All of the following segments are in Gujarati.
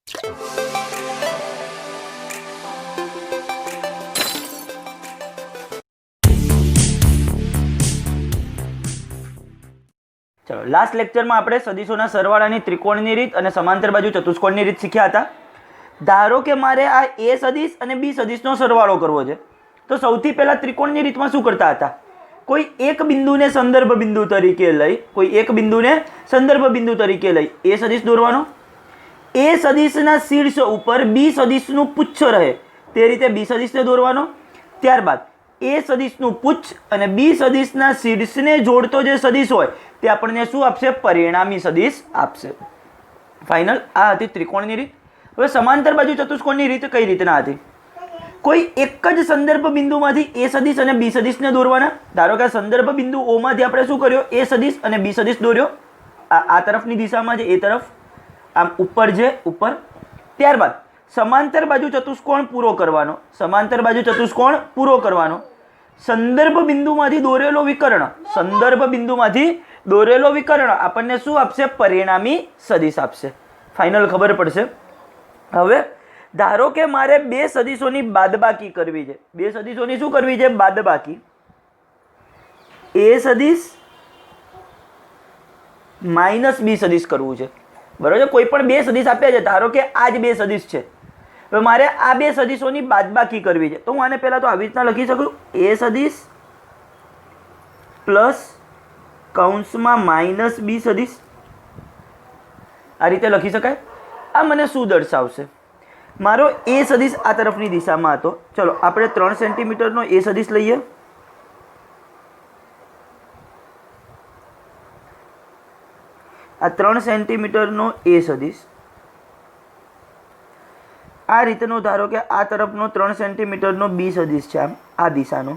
चलो लास्ट लेक्चर में આપણે સદિશોના સરવાળાની ત્રિકોણની રીત અને સમાંતર બાજુ ચતુષ્કોણની રીત શીખ્યા હતા। ધારો કે મારે આ a સદિશ અને b સદિશનો સરવાળો કરવો છે, તો સૌથી પહેલા ત્રિકોણની રીતમાં શું કરતા હતા? કોઈ એક બિંદુને સંદર્ભ બિંદુ તરીકે લઈ a સદિશ દોરવાનો, a સદિશના શીર્ષ ઉપર b સદિશનું પુચ્છ રહે તે રીતે b સદિશને દોરવાનો। ત્યારબાદ a સદિશનું પુચ્છ અને b સદિશના શીર્ષને જોડતો જે સદિશ હોય તે આપણને શું આપશે? પરિણામી સદિશ આપશે। ફાઇનલ આ હતી ત્રિકોણની રીત। હવે સમાંતર બાજુ ચતુષ્કોણની રીત કઈ રીતના હતી? કોઈ એક જ સંદર્ભ બિંદુમાંથી a સદિશ અને b સદિશને દોરવાના। ધારો કે સંદર્ભ બિંદુ o માંથી આપણે શું કર્યો? a સદિશ અને b સદિશ દોર્યો, આ તરફની દિશામાં છે, એ તરફ આમ ઉપર છે, ઉપર। ત્યારબાદ સમાંતર બાજુ ચતુષ્કોણ પૂરો કરવાનો, સંદર્ભ બિંદુમાંથી દોરેલો વિકર્ણ આપણને શું આપશે? પરિણામી સદિશ આપશે। ફાઇનલ ખબર પડશે। હવે ધારો કે મારે બે સદિશોની બાદબાકી કરવી છે, બે સદિશોની શું કરવી છે? બાદબાકી। a સદિશ માઇનસ b સદિશ કરવું છે, બરોબર? કોઈ પણ બે સદિશ આપ્યા છે, ધારો કે આ જ બે સદિશ છે, હવે મારે આ બે સદિશોની બાદબાકી કરવી છે, તો હું આને પહેલા તો આવી રીતના લખી શકું, a સદિશ પ્લસ કૌંસમાં માઇનસ b સદિશ, આ રીતે લખી શકાય। આ મને શું દર્શાવશે? મારો a સદિશ આ તરફની દિશામાં હતો, ચલો આપણે 3 સેન્ટીમીટરનો a સદિશ લઈએ। આ 3 સેન્ટીમીટરનો a સદિશ આ રીતનો, ધારો કે આ તરફનો 3 સેન્ટીમીટરનો b સદિશ છે, આમ આ દિશાનો।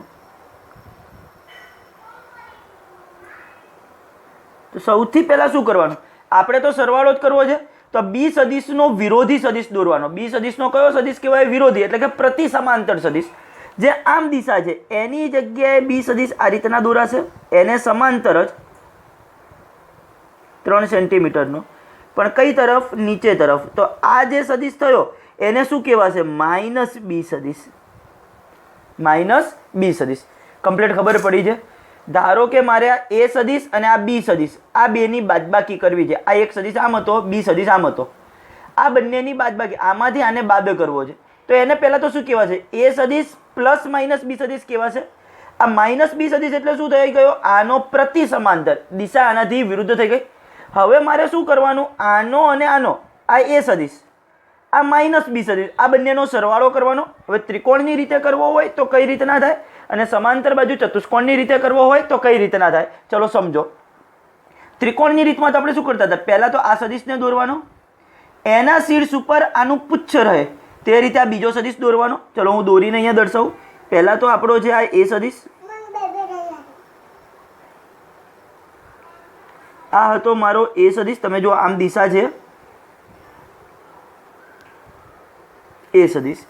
તો સૌથી પહેલા શું કરવાનું? આપણે તો સરવાળો જ કરવો છે, તો b સદિશનો વિરોધી સદિશ દોરવાનો। b સદિશનો કયો સદિશ કહેવાય? વિરોધી, એટલે કે પ્રતિ સમાંતર સદિશ। જે આમ દિશા છે એની જગ્યાએ b સદિશ આ રીતના દોરાશે, એને સમાંતર જ 3 સેન્ટીમીટરનો, પણ કઈ તરફ? નીચે તરફ। તો આ જે સદિશ થયો એને શું કહેવાશે? માઇનસ b સદિશ। કમ્પ્લીટ ખબર પડી છે? ધારો કે મારે આ a સદિશ અને આ b સદિશ, આ બેની બાદબાકી કરવી છે। આ એક સદિશ આમ હતો, b સદિશ આમ હતો, આ બંનેની બાદબાકી, આમાંથી આને બાદ કરવો છે, તો એને પહેલા તો શું કહેવાશે? a સદિશ પ્લસ માઇનસ b સદિશ કહેવાશે। આ માઇનસ b સદિશ એટલે શું થઈ ગયો? આનો પ્રતિ સમાંતર, દિશા આનાથી વિરુદ્ધ થઈ ગઈ। હવે મારે શું કરવાનું? આનો અને આનો, આ a સદિશ, આ માઇનસ b સદિશ, આ બંનેનો સરવાળો કરવાનો। હવે ત્રિકોણની રીતે કરવો હોય તો કઈ રીતના થાય, અને સમાંતર બાજુ ચતુષ્કોણની રીતે કરવો હોય તો કઈ રીતના થાય? ચલો સમજો। ત્રિકોણની રીતમાં તો આપણે શું કરતા હતા? પહેલા તો આ સદિશને દોરવાનો, એના શીર્ષ ઉપર આનું પુચ્છ રહે તે રીતે આ બીજો સદિશ દોરવાનો। ચલો હું દોરીને અહીંયા દર્શાવું। પહેલા તો આપણો છે આ a સદિશ, આ હતો મારો a સદિશ, તમે જો આમ દિશા છે, a સદિશ,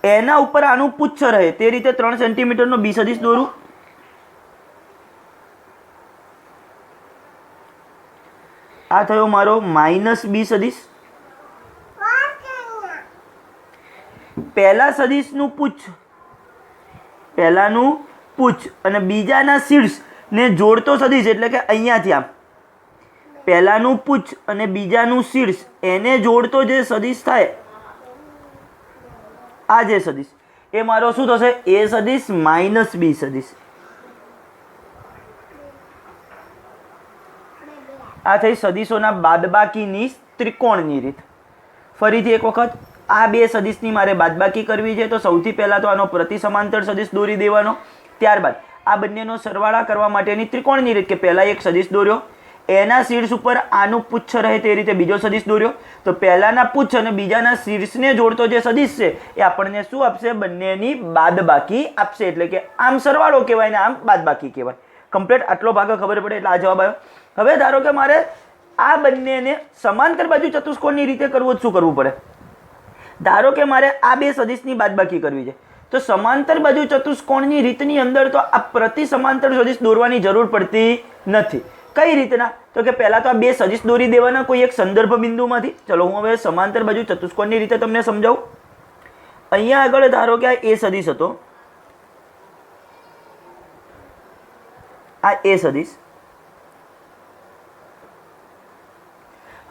એના ઉપર આનું પુચ્છ રહે તે રીતે 3 સેન્ટીમીટરનો b સદિશ દોરું। આ થયો મારો માઇનસ b સદિશ। પહેલા સદિશનું પુચ્છ, પહેલાનું પુચ્છ અને બીજાના શીર્ષને જોડતો સદિશ, એટલે કે અહીંયાથી આમ પહેલાનું પુચ્છ અને બીજાનું શીર્ષ એને જોડતો જે સદિશ થાય, આ જે સદિશ, એ મારો શું થશે? a સદિશ માઇનસ b સદિશ। આ થઈ સદિશોના બાદબાકીની ત્રિકોણની રીત। ફરીથી એક વખત, આ બે સદિશની મારે બાદબાકી કરવી છે, તો સૌથી પહેલા તો આનો પ્રતિ સમાંતર સદિશ દોરી દેવાનો। ત્યારબાદ આ બંનેનો સરવાળા કરવા માટેની ત્રિકોણની રીત, કે પહેલા એક સદિશ દોર્યો, એના શીર્ષ ઉપર આનું પુચ્છ રહે તે રીતે બીજો સદિશ દોર્યો, તો પહેલાના પુચ્છ અને બીજાના શીર્ષને જોડતો જે સદિશ છે એ આપણને શું આપશે? બંનેની બાદબાકી આપશે, એટલે કે આમ સરવાળો કહેવાય ને આમ બાદબાકી કહેવાય। કમ્પ્લીટ આટલો ભાગ ખબર પડે એટલે આ જવાબ આવ્યો। હવે ધારો કે મારે આ બંનેને સમાંતર બાજુ ચતુષ્કોણની રીતે કરવું, શું કરવું પડે? ધારો કે મારે આ બે સદિશની બાદબાકી કરવી છે, તો સમાંતર બાજુ ચતુષ્કોણની રીતની અંદર તો આ પ્રતિ સમાંતર સદિશ દોરવાની જરૂર પડતી નથી, કઈ રીતના? તો કે પહેલા તો આ બે સદિશ દોરી દેવાના કોઈ એક સંદર્ભ બિંદુમાંથી. ચલો હું હવે સમાંતર બાજુ ચતુષ્કોણની રીતે તમને સમજાવું. અહીંયા આગળ ધારો કે આ એ સદિશ હતો, આ એ સદિશ.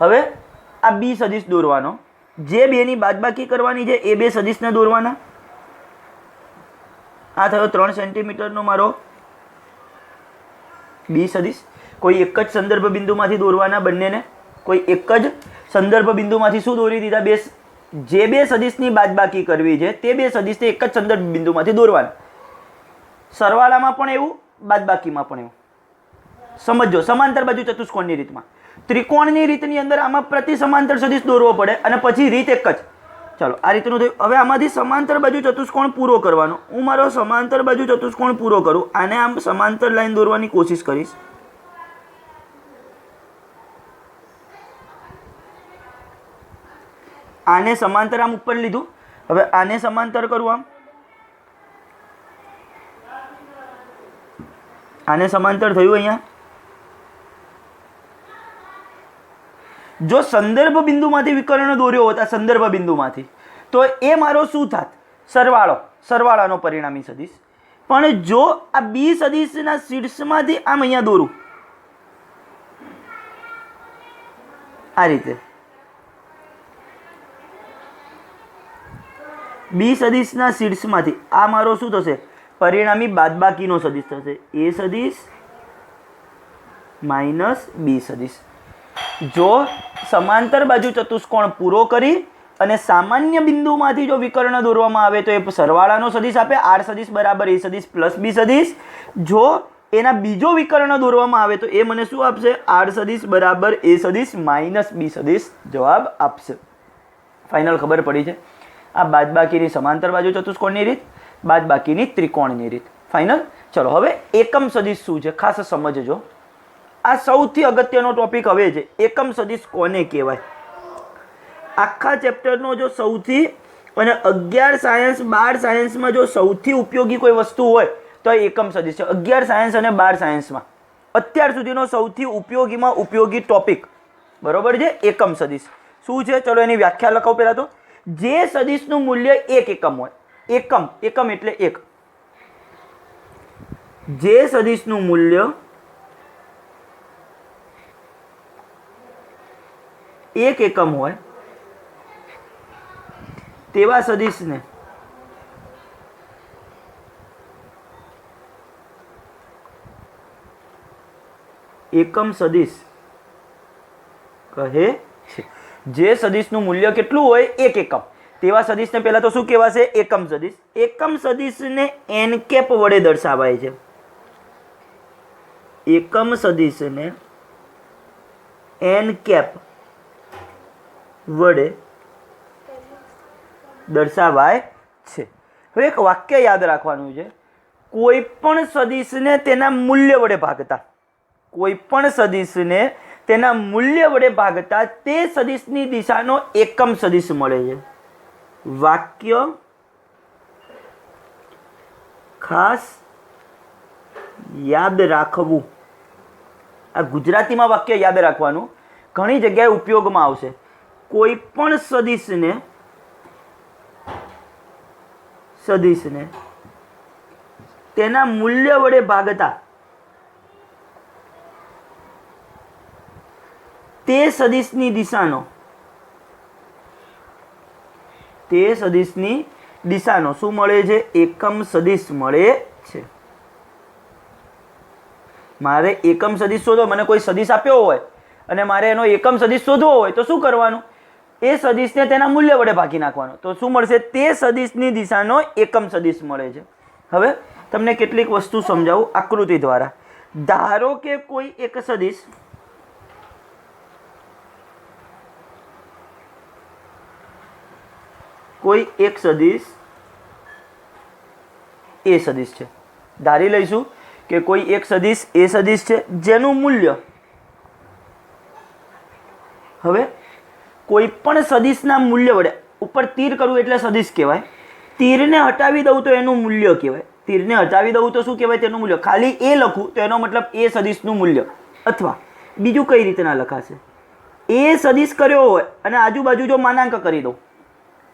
હવે આ બી સદિશ દોરવાનો, જે બેની બાદબાકી કરવાની છે એ બે સદિશને દોરવાના. આ થયો 3 સેન્ટીમીટરનો મારો બી સદિશ. કોઈ એક જ સંદર્ભ બિંદુમાંથી દોરવાના બંનેને. કોઈ એક જ સંદર્ભ બિંદુમાંથી શું દોરી દીધા? જે બે સદિશની બાદબાકી કરવી છે તે બે સદિશને એક જ સંદર્ભ બિંદુમાંથી દોરવાના. સરવાળામાં પણ એવું, બાદબાકીમાં પણ એવું. સમજો સમાંતર બાજુ ચતુષ્કોણની રીતમાં. ત્રિકોણની રીતની અંદર આમાં પ્રતિ સમાંતર સદિશ દોરવો પડે અને પછી રીત એક જ. ચાલો આ રીતનું થયું. હવે આમાંથી સમાંતર બાજુ ચતુષ્કોણ પૂરો કરવાનો. હું મારો સમાંતર બાજુ ચતુષ્કોણ પૂરો કરું, આને આમ સમાંતર લાઈન દોરવાની કોશિશ કરીશ. આને સમાંતર આમ ઉપર લીધું. હવે આને સમાંતર કરું આમ, આને સમાંતર થયું. અહીંયા જો સંદર્ભ બિંદુમાંથી વિકર્ણ દોર્યો હોત, આ સંદર્ભ બિંદુમાંથી, તો એ મારો શું થાત? સરવાળો, સરવાળાનો પરિણામી સદિશ. પણ જો આ બી સદિશના શીર્ષમાંથી આમ અહીંયા દોરું, આ રીતે બી સદિશના શીર્ષમાંથી આ મારો શું થશે? પરિણામી બાદબાકીનો સદિશ થશે. એ સદિશ માઇનસ બી સદિશ. જો સમાંતર બાજુ ચતુષ્કોણ પૂરો કરી અને સામાન્ય બિંદુમાંથી જો વિકર્ણ દોરવામાં આવે તો એ સરવાળાનો સદિશ આપે. આર સદિશ બરાબર એ સદિશ પ્લસ બી સદિશ. જો એના બીજો વિકર્ણ દોરવામાં આવે તો એ મને શું આપશે? આર સદિશ બરાબર એ સદિશ માઇનસ બી સદિશ જવાબ આપશે. ફાઇનલ ખબર પડી છે? આ બાદબાકીની સમાંતર બાજુ ચતુષ્કોણની રીત, બાદબાકીની ત્રિકોણની રીત. ફાઇનલ. ચલો હવે એકમ સદિશ શું છે ખાસ સમજજો. આ સૌથી અગત્યનો ટોપિક હવે છે. એકમ સદિશ કોને કહેવાય? આખા ચેપ્ટરનો જો સૌથી અને 11 સાયન્સ 12 સાયન્સમાં જો સૌથી ઉપયોગી કોઈ વસ્તુ હોય તો એકમ સદિશ છે. 11 સાયન્સ અને 12 સાયન્સમાં અત્યાર સુધીનો સૌથી ઉપયોગીમાં ઉપયોગી ટોપિક, બરોબર છે, એકમ સદિશ. શું છે? ચલો એની વ્યાખ્યા લખાવ. પહેલા તો જે સદિશનું મૂલ્ય 1 એકમ હોય. એકમ, એકમ એટલે 1. જે સદિશનું મૂલ્ય 1 એકમ હોય તેવા સદિશને એકમ સદિશ કહે છે. જે સદિશનું મૂલ્ય કેટલું હોય? 1 એકમ, તેવા સદિશને પહેલા તો શું કહેવાશે? એકમ સદિશ. એકમ સદિશને n કેપ વડે દર્શાવાય છે. એકમ સદિશને n કેપ વડે દર્શાવાય છે. હવે એક વાક્ય યાદ રાખવાનું છે. કોઈ પણ સદિશને તેના મૂલ્ય વડે ભાગતા, કોઈ પણ સદિશને તેના મૂલ્ય વડે ભાગતા તે સદિશની દિશાનો એકમ સદિશ મળે છે. વાક્ય ખાસ યાદ રાખવું. આ ગુજરાતીમાં વાક્ય યાદ રાખવાનું, ઘણી જગ્યાએ ઉપયોગમાં આવશે. કોઈ પણ સદિશને તેના મૂલ્ય વડે ભાગતા તે સદિશની દિશાનો શું મળે છે? એકમ સદિશ મળે છે. મારે એકમ સદિશ શોધો, મને કોઈ સદિશ આપ્યો હોય અને મારે એનો એકમ સદિશ શોધવો હોય તો શું કરવાનું? એ સદિશને તેના મૂલ્ય વડે ભાગી નાખવાનો. તો શું મળશે? તે સદિશની દિશાનો એકમ સદિશ મળે છે. હવે તમને કેટલીક વસ્તુ સમજાવું આકૃતિ દ્વારા. ધારો કે કોઈ એક સદિશ એ સદિશ છે. ધારી લઈશું કે કોઈ એક સદિશ એ સદિશ છે જેનું મૂલ્ય, હવે કોઈ પણ સદિશના મૂલ્ય વડે ઉપર તીર કરવું એટલે સદિશ કહેવાય. તીરને હટાવી દઉં તો એનું મૂલ્ય કહેવાય. તીરને હટાવી દઉં તો શું કહેવાય? તેનું મૂલ્ય. ખાલી એ લખું તો એનો મતલબ એ સદિશનું મૂલ્ય. અથવા બીજું કઈ રીતના લખાશે, એ સદિશ કર્યો હોય અને આજુબાજુ જો માનાંક કરી દઉં,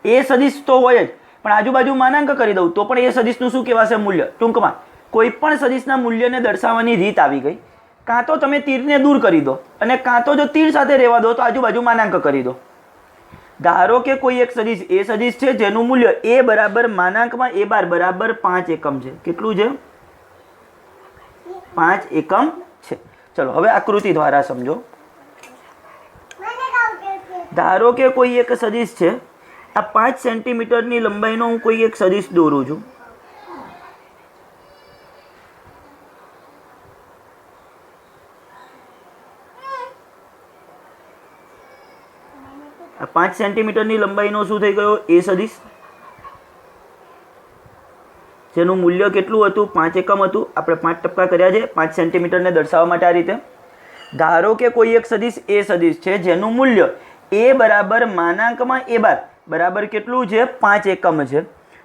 એ સદિશ તો હોય જ પણ આજુબાજુ માનાંક કરી દઉં તો પણ એ સદિશનું શું કહેવાશે? મૂલ્ય. ટૂંકમાં કોઈ પણ સદિશના મૂલ્યને દર્શાવવાની રીત આવી ગઈ. કાં તો તમે તીરને દૂર કરી દો અને કાં તો જો તીર સાથે રહેવા દો તો આજુબાજુ માનાંક કરી દો. ધારો કે કોઈ એક સદિશ એ સદિશ છે જેનું મૂલ્ય એ બરાબર માનાંકમાં એ બાર બરાબર 5 એકમ છે. કેટલું છે? 5 એકમ છે. ચલો હવે આકૃતિ દ્વારા સમજો. ધારો કે કોઈ એક સદિશ છે, આ 5 સેન્ટીમીટરની લંબાઈનો હું કોઈ એક સદિશ દોરું છું. આ 5 સેન્ટીમીટરની લંબાઈનો શું થઈ ગયો? એ સદિશ, જેનું મૂલ્ય કેટલું હતું? 5 એકમ હતું. આપણે 5 ટપકા કર્યા છે 5 સેન્ટીમીટરને દર્શાવવા માટે. આ રીતે ધારો કે કોઈ એક સદિશ એ સદિશ છે જેનું મૂલ્ય એ બરાબર માનાંકમાં એ બાર બરાબર કેટલું છે? 5 એકમ છે.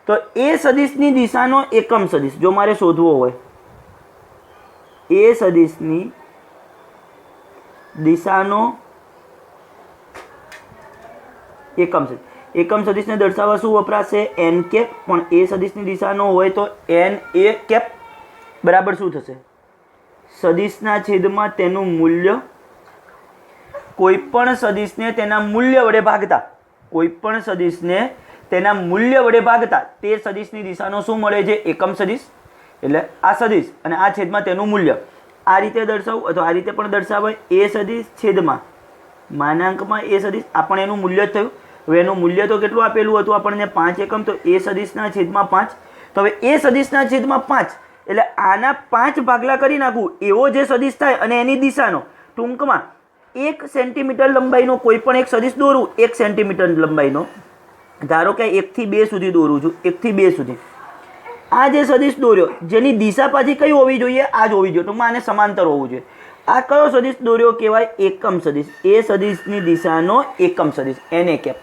તો એ સદિશની દિશાનો એકમ સદિશ જો મારે શોધવો હોય, એ સદિશની દિશાનો એકમ સદિશ, એકમ સદિશને દર્શાવવા શું વપરાશે? n cap. પણ એ સદિશની દિશાનો હોય તો n a કેપ બરાબર શું થશે? સદિશના છેદમાં તેનું મૂલ્ય. કોઈ પણ સદિશને તેના મૂલ્ય વડે ભાગતા, કોઈ પણ સદિશને તેના મૂલ્ય વડે ભાગતા તે સદિશની દિશાનો શું મળે છે? એકમ સદિશ. એટલે આ સદિશ અને આ છેદમાં તેનું મૂલ્ય આ રીતે દર્શાવવું અથવા આ રીતે પણ દર્શાવાય. એ સદિશ છેદમાં માનાંકમાં એ સદિશ, આ પણ એનું મૂલ્ય જ થયું. હવે એનું મૂલ્ય તો કેટલું આપેલું હતું આપણને? 5 એકમ. તો એ સદિશના છેદમાં 5. તો હવે એ સદિશના છેદમાં 5 એટલે આના 5 ભાગલા કરી નાખવું એવો જે સદિશ થાય અને એની દિશાનો ટૂંકમાં 1 સેન્ટીમીટર લંબાઈનો કોઈ પણ એક સદિશ દોરું. 1 સેન્ટીમીટર લંબાઈનો ધારો કે 1 થી 2 સુધી દોરું છું. 1 થી 2 સુધી આ જે સદિશ દોર્યો જેની દિશા પાછી કઈ હોવી જોઈએ? આ જ હોવી જોઈએ. ટૂંકમાં આને સમાંતર હોવું જોઈએ. આ કયો સદિશ દોર્યો કહેવાય? એકમ સદિશ. એ સદિશની દિશાનો એકમ સદિશ n કેપ.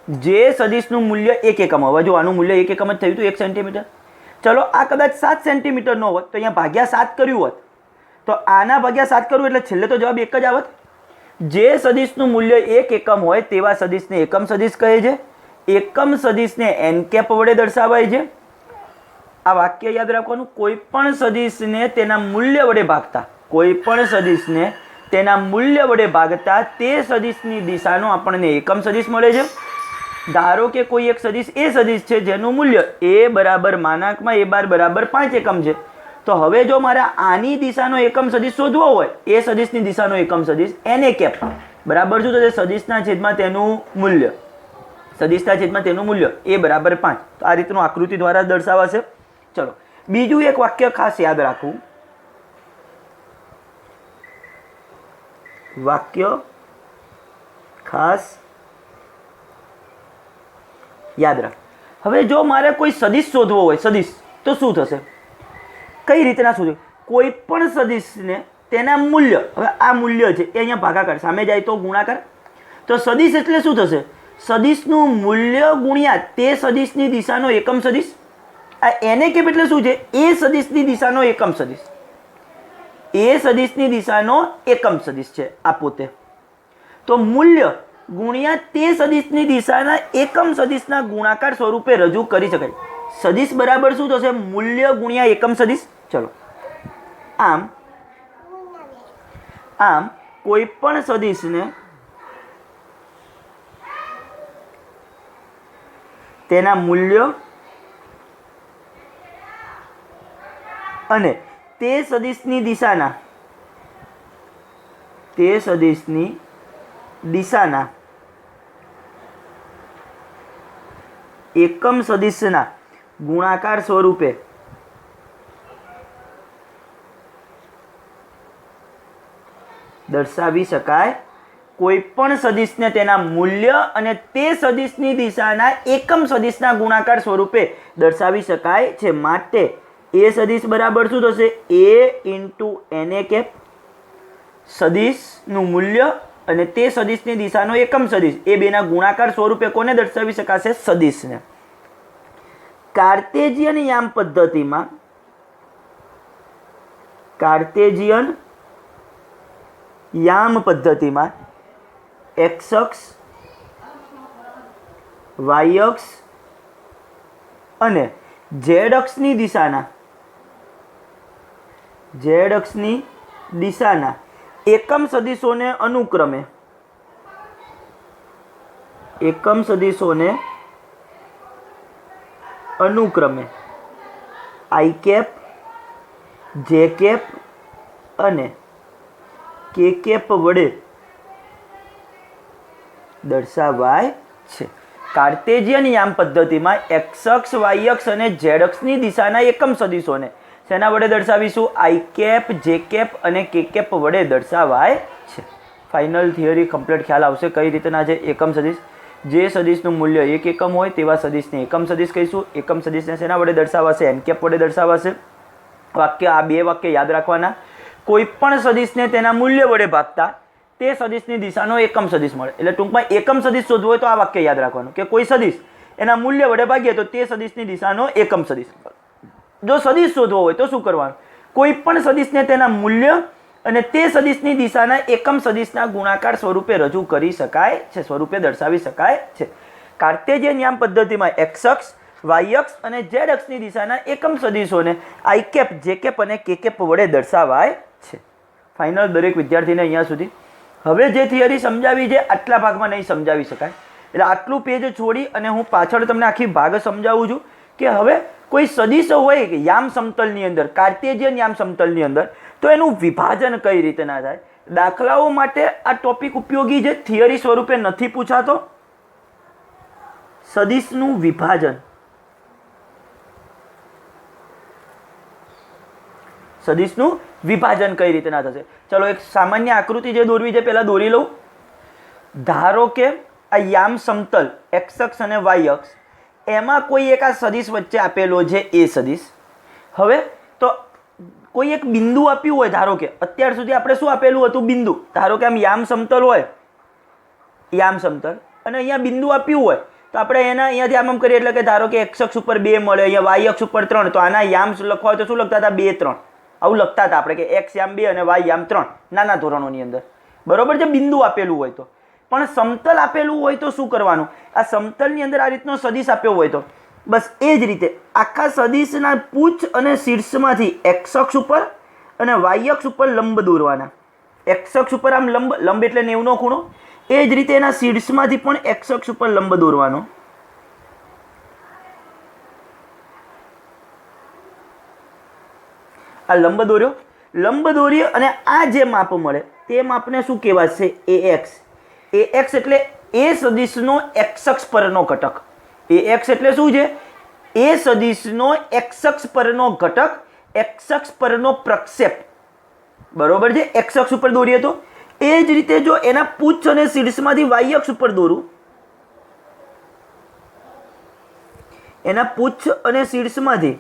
જે સદિશનું મૂલ્ય 1 એકમ. હવે જો આનું મૂલ્ય 1 એકમ જ થયું હતું 1 સેન્ટીમીટર. ચલો આ કદાચ 7 સેન્ટીમીટરનો હોત તો અહીંયા ભાગ્યા 7 કર્યું હોત તો આના ભાગ્યા 7 કરવું એટલે છેલ્લે તો જવાબ એક જ આવત. જે સદિશનું મૂલ્ય 1 એકમ હોય તેવા સદિશને એકમ સદિશ કહે છે. એકમ સદિશને n કેપ વડે દર્શાવાય છે. આ વાક્ય યાદ રાખવાનું. કોઈ પણ સદિશને તેના મૂલ્ય વડે ભાગતા, કોઈ પણ સદિશને તેના મૂલ્ય વડે ભાગતા તે સદિશની દિશાનો આપણને એકમ સદિશ મળે છે. ધારો કે કોઈ એક સદિશ એ સદિશ છે જેનું મૂલ્ય એ બરાબર માનાંકમાં એ બાર બરાબર 5 એકમ છે. તો હવે જો મારે આની દિશાનો એકમ સદિશ શોધવો હોય, એ સદિશની દિશાનો એકમ સદિશ n કેપ બરાબર શું થશે? સદિશના છેદમાં તેનું મૂલ્ય, સદિશના છેદમાં તેનું મૂલ્ય એ બરાબર 5. તો આ રીતનું આકૃતિ દ્વારા દર્શાવાશે. ચલો બીજું એક વાક્ય ખાસ યાદ રાખવું. વાક્ય ખાસ યાદ રાખ. હવે જો મારે કોઈ સદિશ શોધવો હોય, સદિશ, તો શું થશે? કઈ રીતના શોધવું? કોઈ પણ સદિશને તેના મૂલ્ય, હવે આ મૂલ્ય છે એ અહીંયા ભાગાકાર, સામે જાય તો ગુણાકાર. તો સદિશ એટલે શું થશે? સદિશનું મૂલ્ય ગુણ્યા તે સદિશની દિશાનો એકમ સદિશ. આ n કેપ એટલે શું છે? એ સદિશની દિશાનો એકમ સદિશ. એ સદિશની દિશાનો એકમ સદિશ છે આ પોતે. તો મૂલ્ય ગુણ્યા તે સદિશની દિશાના એકમ સદિશના ગુણાકાર સ્વરૂપે રજૂ કરી શકાય. સદિશ બરાબર શું થશે? મૂલ્ય ગુણ્યા એકમ સદિશ. ચલો આમ કોઈ પણ સદિશને તેના મૂલ્ય અને તે સદિશની દિશાના એકમ સદિશના ગુણાકાર સ્વરૂપે દર્શાવી શકાય. કોઈ પણ સદિશને તેના મૂલ્ય અને તે સદિશની દિશાના એકમ સદિશના ગુણાકાર સ્વરૂપે દર્શાવી શકાય છે. માટે એ સદિશ બરાબર શું થશે? a × n cap. સદિશનું મૂલ્ય અને તે સદિશની દિશાનો એકમ સદિશ એ બેના ગુણાકાર સ્વરૂપે કોને દર્શાવી શકાશે? સદિશને. કાર્ટેશિયન યામ પદ્ધતિમાં કાર્ટેશિયન યામ પદ્ધતિમાં એક્સ અક્ષ, વાય અક્ષ અને ઝેડ અક્ષની દિશાના એકમ સદિશોને અનુક્રમે આઈ કેપ, જે કેપ અને કે કેપ વડે દર્શાવાય છે. કાર્ટેશિયન યામ પદ્ધતિમાં એક્સ અક્ષ, વાય અક્ષ અને ઝેડ અક્ષની દિશાના એકમ સદિશોને શેના વડે દર્શાવીશું? આઈ કેપ, જે કેપ અને કે કેપ વડે દર્શાવાય છે. ફાઇનલ થિયરી કમ્પ્લીટ ખ્યાલ આવશે કઈ રીતના છે. એકમ સદિશ, જે સદિશનું મૂલ્ય 1 એકમ હોય તેવા સદિશને એકમ સદિશ કહીશું. એકમ સદિશને શેના વડે દર્શાવાશે? એન કેપ વડે દર્શાવાશે. વાક્ય, આ બે વાક્ય યાદ રાખવાના. કોઈ પણ સદિશને તેના મૂલ્ય વડે ભાગતા તે સદિશની દિશાનો એકમ સદિશ મળે. એટલે ટૂંકમાં એકમ સદિશ શોધવું હોય તો આ વાક્ય યાદ રાખવાનું કે કોઈ સદિશ એના મૂલ્ય વડે ભાગીએ તો તે સદિશની દિશાનો એકમ સદિશ. જો સદિશ શોધવો હોય તો શું કરવાનું? કોઈ પણ સદિશને તેના મૂલ્ય અને તે સદિશની દિશાના એકમ સદિશના ગુણાકાર સ્વરૂપે રજૂ કરી શકાય છે, સ્વરૂપે દર્શાવી શકાય છે. કાર્ટેશિયન યામ પદ્ધતિમાં એક્સ અક્ષ, વાય અક્ષ અને ઝેડ અક્ષની દિશાના એકમ સદિશોને આઈ કેપ, જે કેપ અને કે કેપ વડે દર્શાવાય છે. ફાઇનલ દરેક વિદ્યાર્થીને અહીંયા સુધી. હવે જે થિયરી સમજાવી છે આટલા ભાગમાં નહીં સમજાવી શકાય, એટલે આટલું પેજ છોડી અને હું પાછળ તમને આખી ભાગ સમજાવું છું કે હવે કોઈ સદિશ હોય કે યામ સમતલની અંદર, કાર્ટેશિયન યામ સમતલની અંદર, તો એનું વિભાજન કઈ રીતે ના થાય. દાખલાઓ માટે આ ટોપિક ઉપયોગી છે, થિયરી સ્વરૂપે નથી પૂછાતો. સદિશનું વિભાજન, સદિશનું વિભાજન કઈ રીતે ના થશે. ચલો એક સામાન્ય આકૃતિ જે દોરવી છે પહેલા દોરી લઉં. ધારો કે આ યામ સમતલ એક્સ અક્ષ અને વાય અક્ષ, એમાં કોઈ એક આ સદિશ વચ્ચે આપેલો છે એ સદિશ. હવે તો કોઈ એક બિંદુ આપ્યું હોય, ધારો કે અત્યાર સુધી આપણે શું આપેલું હતું? બિંદુ. ધારો કે આમ યામ સમતલ હોય, યામ સમતલ, અને અહીંયા બિંદુ આપ્યું હોય તો આપણે એના અહીંયાથી આમ કરીએ એટલે કે ધારો કે એક્સ અક્ષ ઉપર 2 મળે, અહીંયા વાય અક્ષ ઉપર 3, તો આના યામ લખવા હોય તો શું લખતા હતા? 2, 3 આવું લખતા હતા આપણે કે એક્સ યામ 2 અને વાય યામ 3 નાના ધોરણોની અંદર. બરોબર છે, બિંદુ આપેલું હોય તો. પણ સમતલ આપેલું હોય તો શું કરવાનું? આ સમતલની અંદર આ રીતનો સદિશ આપ્યો હોય તો બસ એ જ રીતે આખા સદિશના પૂછ અને શીર્ષમાંથી એક્સ અક્ષ ઉપર અને વાય અક્ષ ઉપર લંબ દોરવાના. એક્સ અક્ષ ઉપર આમ લંબ એટલે 90નો ખૂણો, એ જ રીતે એના શીર્ષમાંથી પણ એક્સ અક્ષ ઉપર લંબ દોરવાનો. આ લંબ દોર્યો, લંબ દોરી અને આ જે માપ મળે તે માપને શું કહેવાશે? એએક્સ. એએક્સ એટલે એ સદિશનો એક્સ અક્ષ પરનો ઘટક. એએક્સ એટલે શું છે? એ સદિશનો એક્સ અક્ષ પરનો ઘટક, એક્સ અક્ષ પરનો પ્રક્ષેપ. બરોબર છે, એક્સ અક્ષ ઉપર દોરીએ તો. એ જ રીતે જો એના પૂછ અને શીર્ષમાંથી વાય અક્ષ ઉપર દોરું, એના પૂછ અને શીર્ષમાંથી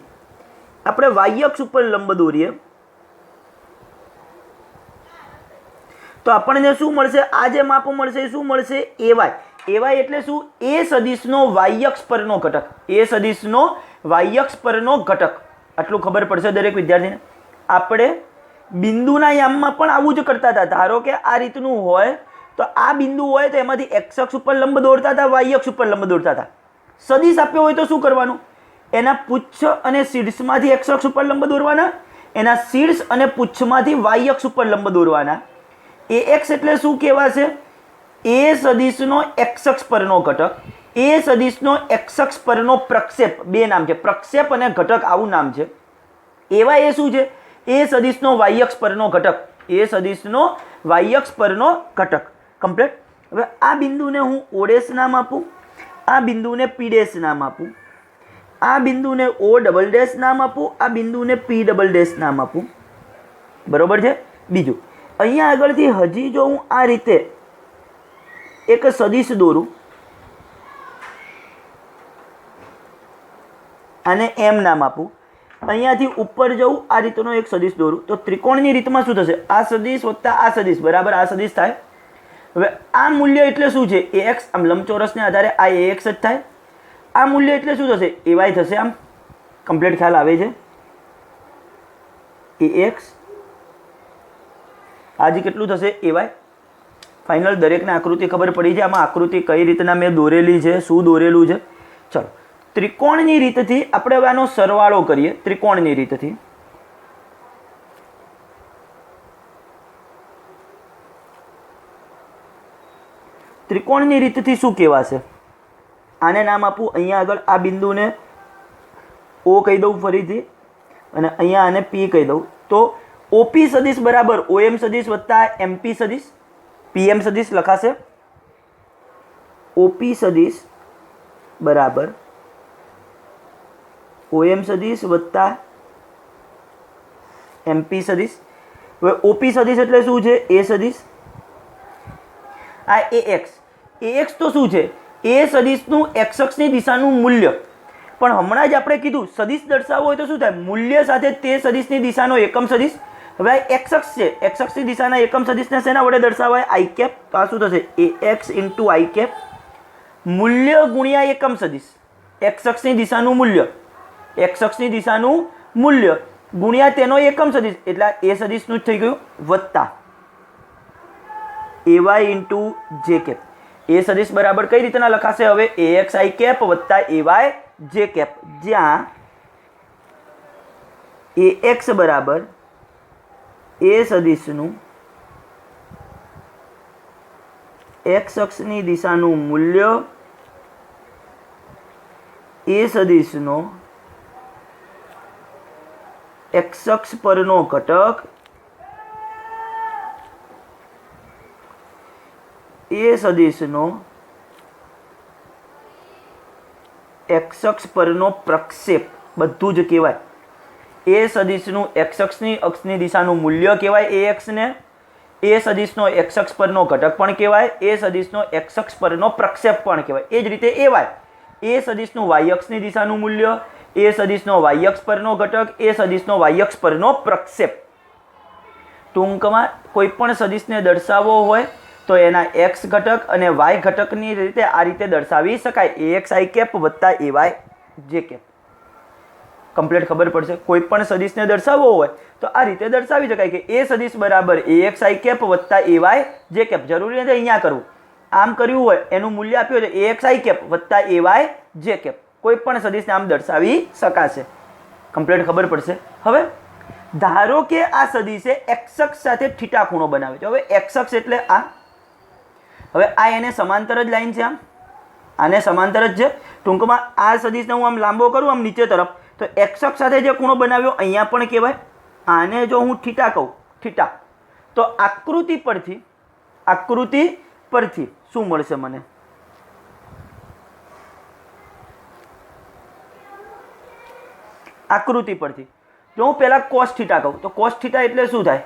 આપણે વાય અક્ષ ઉપર લંબ દોરીએ તો આપણને શું મળશે? આ જે માપ મળશે એ શું મળશે? એવાય. એવાય એટલે શું? એ સદિશનો વાય અક્ષ પરનો ઘટક. એ સદિશનો વાય અક્ષ પરનો ઘટક. આટલું ખબર પડશે દરેક વિદ્યાર્થીને. આપણે બિંદુના યામમાં પણ આવું જ કરતા હતા. ધારો કે આ રીતનું હોય તો આ બિંદુ હોય તો એમાંથી એક્સ અક્ષ ઉપર લંબ દોરતા હતા, વાય અક્ષ ઉપર લંબ દોરતા હતા. સદિશ આપ્યો હોય તો શું કરવાનું? એના પુચ્છ અને શીર્ષમાંથી એક્સ અક્ષ ઉપર લંબ દોરવાના, એના શીર્ષ અને પુચ્છમાંથી વાય અક્ષ ઉપર લંબ દોરવાના. એ એક્સ એટલે શું કહેવાશે? એ સદિશનો એક્સ અક્ષ પરનો ઘટક, એ સદિશનો એક્સ અક્ષ પરનો પ્રક્ષેપ. બે નામ છે, પ્રક્ષેપ અને ઘટક, આવું નામ છે. એવા એ શું છે? એ સદિશનો વાય અક્ષ પરનો ઘટક, એ સદિશનો વાય અક્ષ પરનો ઘટક. કમ્પ્લીટ. હવે આ બિંદુને હું ઓ ડેશ નામ આપું, આ બિંદુને પી ડેશ નામ આપું, આ બિંદુને ઓ ડબલ ડેશ નામ આપું, આ બિંદુને પી ડબલ ડેશ નામ આપું. બરોબર છે. બીજું અહીંયા આગળથી હજી જો હું આ રીતે એક સદિશ દોરું, આને એમ નામ આપું, અહીંયાથી ઉપર જવું, આ રીતનો એક સદિશ દોરું, તો ત્રિકોણની રીતમાં શું થશે? આ સદિશ વત્તા આ સદિશ બરાબર આ સદિશ થાય. હવે આ મૂલ્ય એટલે શું છે? એ એક્સ. આમ લંબચોરસને આધારે આ એ એક્સ જ થાય. આ મૂલ્ય એટલે શું થશે? એ વાય થશે. આમ કમ્પ્લીટ ખ્યાલ આવે છે? એ એક્સ આજે કેટલું થશે ay। ફાઇનલ દરેકને આકૃતિ ખબર પડી છે, આમાં આકૃતિ કઈ રીતના મેં દોરેલી છે, શું દોરેલું છે। ચલો ત્રિકોણની રીતથી આપણે હવે આનો સરવાળો કરીએ। ત્રિકોણની રીતથી ત્રિકોણની રીતથી શું કહેવાશે? આને નામ આપું, અહીંયા આગળ આ બિંદુને O કહી દઉં ફરીથી, અને અહીંયા આને P કહી દઉં। તો OP સદિશ બરાબર OM સદિશ વત્તા MP સદિશ, PM સદિશ લખાશે। OP સદિશ બરાબર OM સદિશ વત્તા MP સદિશ। હવે OP સદિશ એટલે શું છે? A સદિશ। આ AX તો શું છે? એ સદિશનું x અક્ષની દિશાનું મૂલ્ય। પણ હમણાં જ આપણે કીધું સદિશ દર્શાવવો હોય તો શું થાય? મૂલ્ય સાથે તે સદિશની દિશાનો એકમ સદિશ। હવે આ x અક્ષ છે, x અક્ષની દિશાના એકમ સદિશને શેના વડે દર્શાવાય? i cap. તો આ શું થશે? ax * i કેપ, મૂલ્ય ગુણ્યા એકમ સદિશ, x અક્ષની દિશાનું મૂલ્ય, x અક્ષની દિશાનું મૂલ્ય ગુણ્યા તેનો એકમ સદિશ, એટલે એ સદિશનું જ થઈ ગયું, વત્તા ay * j કેપ। એ સદિશ બરાબર કઈ રીતના લખાશે હવે? ax i કેપ વત્તા ay j કેપ, જ્યાં ax બરાબર એ સદિશનું x અક્ષની દિશાનું મૂલ્ય, એ સદિશનો x અક્ષ પરનો ઘટક, એ સદિશનો x અક્ષ પરનો પ્રક્ષેપ, બધું જ કહેવાય। એ સદિશનું x અક્ષની દિશાનું મૂલ્ય કહેવાય ax ને, એ સદિશનો x અક્ષ પરનો ઘટક પણ કહેવાય, એ સદિશનો x અક્ષ પરનો પ્રક્ષેપ પણ કહેવાય। એ જ રીતે ay, એ સદિશનું y અક્ષની દિશાનું મૂલ્ય, એ સદિશનો y અક્ષ પરનો ઘટક, એ સદિશનો y અક્ષ પરનો પ્રક્ષેપ। ટૂંકમાં કોઈ પણ સદિશને દર્શાવવો હોય તો એના x ઘટક અને y ઘટકની રીતે આ રીતે દર્શાવી શકાય, ax i કેપ વત્તા ay j કેપ। કમ્પ્લીટ ખબર પડશે? કોઈ પણ સદિશને દર્શાવવો હોય તો આ રીતે દર્શાવી શકાય કે એ સદિશ બરાબર ax i કેપ વત્તા ay j કેપ। જરૂરી નથી અહીંયા કરવું, આમ કર્યું હોય એનું મૂલ્ય આપ્યું છે ax i કેપ વત્તા ay j કેપ, કોઈ પણ સદિશને આમ દર્શાવી શકાશે। કમ્પ્લીટ ખબર પડશે? હવે ધારો કે આ સદિશે x અક્ષ સાથે થીટા ખૂણો બનાવે છે। હવે x અક્ષ એટલે આ, હવે આ એને સમાંતર જ લાઈન છે, આને સમાંતર જ છે। ટૂંકમાં આ સદિશને હું આમ લાંબો કરું આમ નીચે તરફ, તો x અક્ષ સાથે જે ખૂણો બનાવ્યો અહીંયા પણ કહેવાય। આને જો હું થીટા કહું, થીટા, તો આકૃતિ પરથી શું મળશે મને? આકૃતિ પરથી જો હું પહેલા cos થીટા કહું તો cos થીટા એટલે શું થાય?